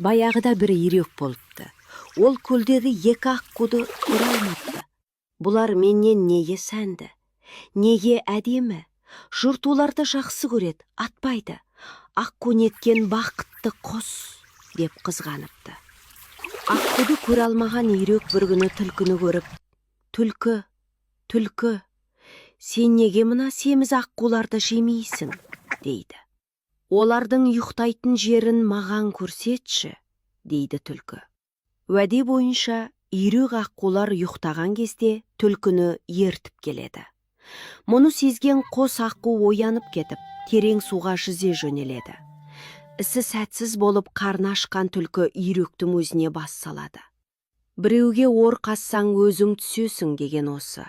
Баяғыда бір үйрек болыпты. Ол көлдегі екі аққуды көре алмапты. Бұлар менен неге сәнді, неге әдемі? Жұрт оларды жақсы көреді, атпайды. Аққу неткен бақытты құс деп қызғаныпты. Аққуды көре алмаған үйрек бір күні түлкіні көріп: "Түлкі, түлкі, сен неге мына семіз аққуларды жемейсің?" дейді. "Олардың ұйықтайтын жерін маған көрсетші", дейді түлкі. Уәде бойынша үйрек аққулар ұйықтаған кезде түлкіні ертіп келеді. Мұны сезген қос аққу оянып кетіп, терең суға жүзе жөнеледі. Ісі сәтсіз болып қарны ашқан түлкі үйректің өзіне бас салады. "Біреуге ор қазсаң өзің түсесің" деген осы.